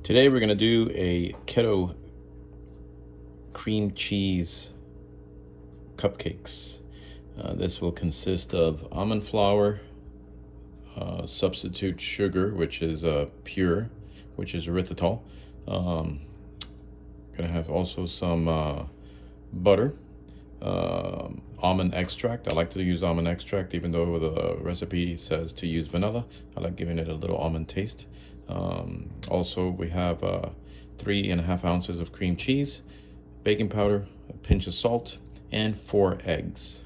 Today we're going to do a keto cream cheese cupcakes. This will consist of almond flour, substitute sugar, which is pure, which is erythritol. Going to have also some butter, almond extract. I like to use almond extract, even though the recipe says to use vanilla. I like giving it a little almond taste. Also, we have 3.5 ounces of cream cheese, baking powder, a pinch of salt, and 4 eggs.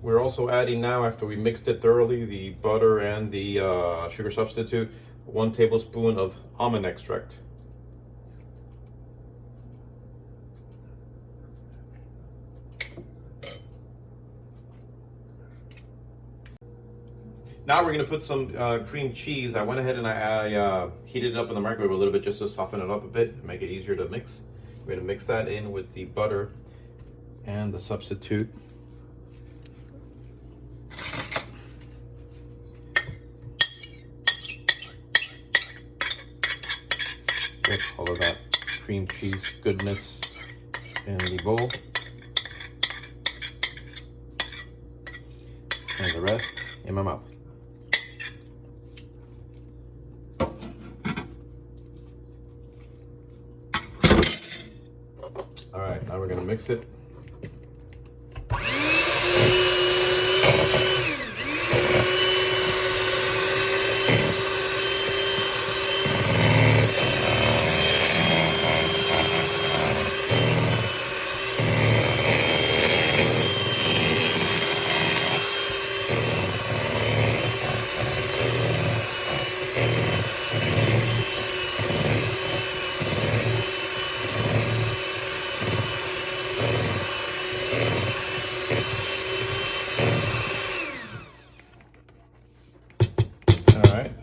We're also adding now, after we mixed it thoroughly, the butter and the sugar substitute, 1 tablespoon of almond extract. Now we're going to put some cream cheese. I went ahead and I heated it up in the microwave a little bit just to soften it up a bit, make it easier to mix. We're going to mix that in with the butter and the substitute. Get all of that cream cheese goodness in the bowl. And the rest in my mouth. All right, now we're gonna mix it.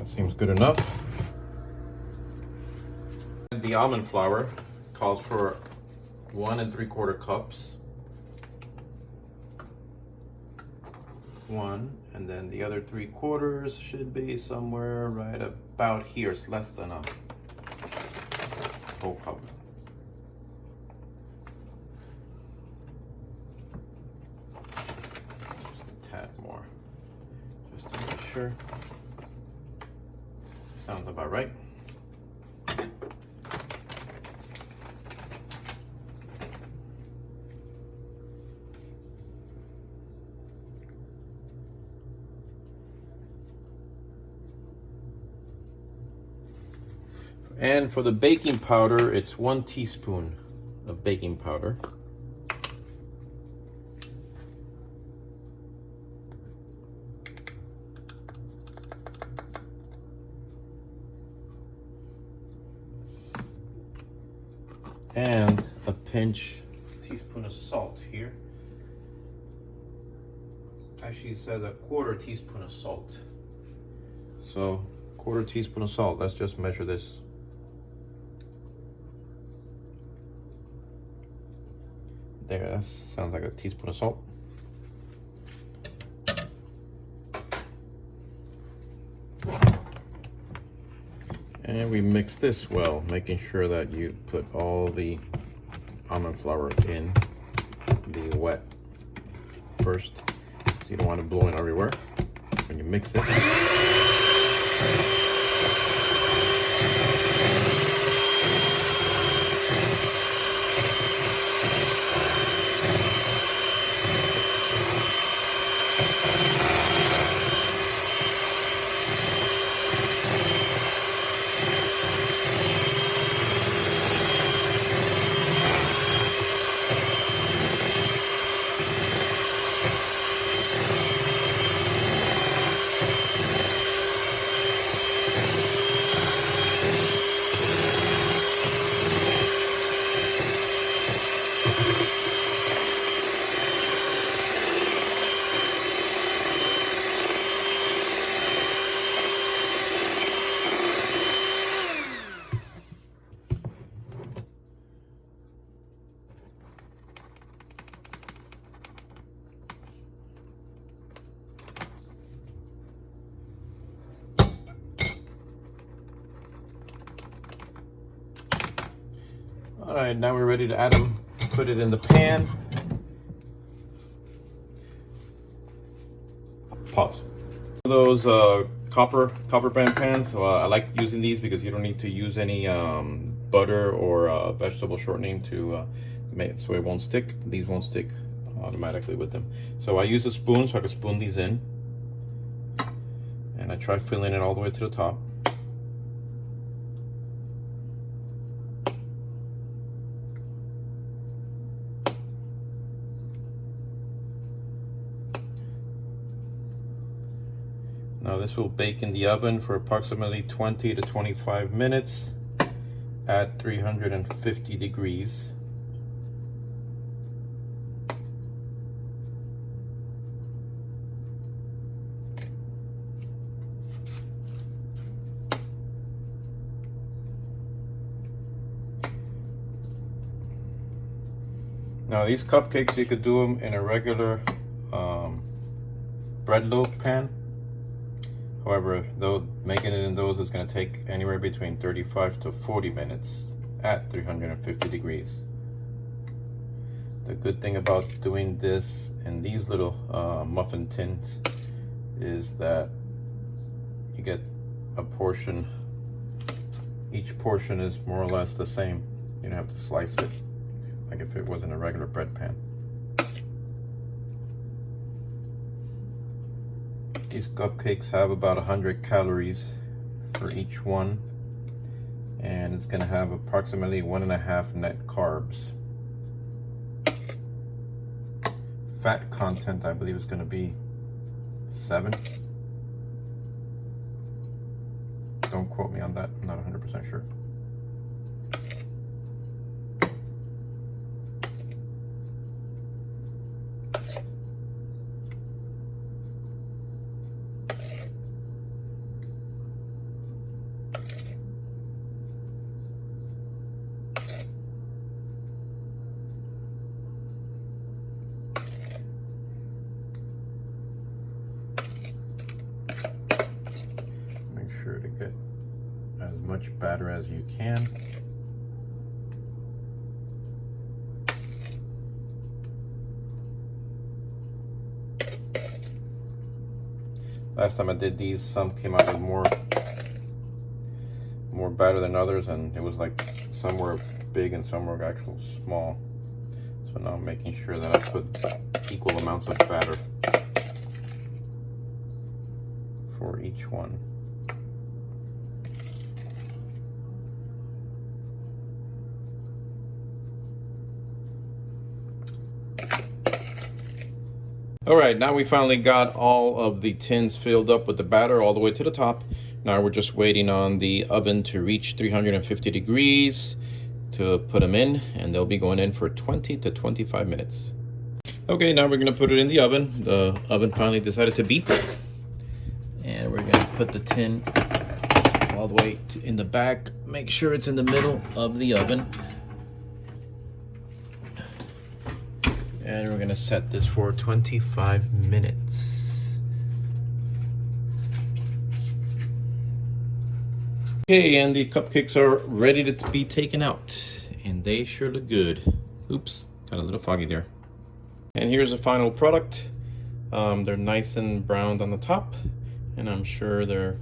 Seems good enough. The almond flour calls for 1 3/4 cups. 1, and then the other 3/4 should be somewhere right about here. It's less than a whole cup. Just a tad more, just to make sure. Sounds about right. And for the baking powder, it's 1 teaspoon of baking powder. And a teaspoon of salt here. Actually, it says a 1/4 teaspoon of salt. So 1/4 teaspoon of salt. Let's just measure this. There, that sounds like a teaspoon of salt. And we mix this well, making sure that you put all the almond flour in the wet first. So you don't want it blowing everywhere when you mix it. All right, now we're ready to add them. Put it in the pan. Pause. Those copper band pans. I like using these because you don't need to use any butter or vegetable shortening to make it so it won't stick. These won't stick automatically with them. So I use a spoon so I can spoon these in, and I try filling it all the way to the top. Now this will bake in the oven for approximately 20 to 25 minutes at 350 degrees. Now these cupcakes, you could do them in a regular bread loaf pan. However, though making it in those is going to take anywhere between 35 to 40 minutes at 350 degrees. The good thing about doing this in these little muffin tins is that you get a portion. Each portion is more or less the same. You don't have to slice it like if it was in a regular bread pan. These cupcakes have about 100 calories for each one, and it's going to have approximately 1.5 net carbs. Fat content, I believe, is going to be 7. Don't quote me on that, I'm not 100% sure. To get as much batter as you can. Last time I did these, some came out with more batter than others, and it was like some were big and some were actually small. So now I'm making sure that I put equal amounts of batter for each one. All right, now we finally got all of the tins filled up with the batter all the way to the top. Now we're just waiting on the oven to reach 350 degrees to put them in, and they'll be going in for 20 to 25 minutes. Okay, now we're gonna put it in the oven. The oven finally decided to beep. And we're gonna put the tin all the way in the back. Make sure it's in the middle of the oven. And we're gonna set this for 25 minutes. Okay, and the cupcakes are ready to be taken out, and they sure look good. Oops, got a little foggy there. And here's the final product. They're nice and browned on the top, and I'm sure they're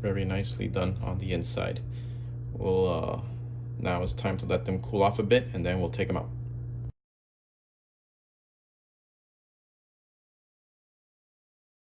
very nicely done on the inside. We'll now it's time to let them cool off a bit, and then we'll take them out.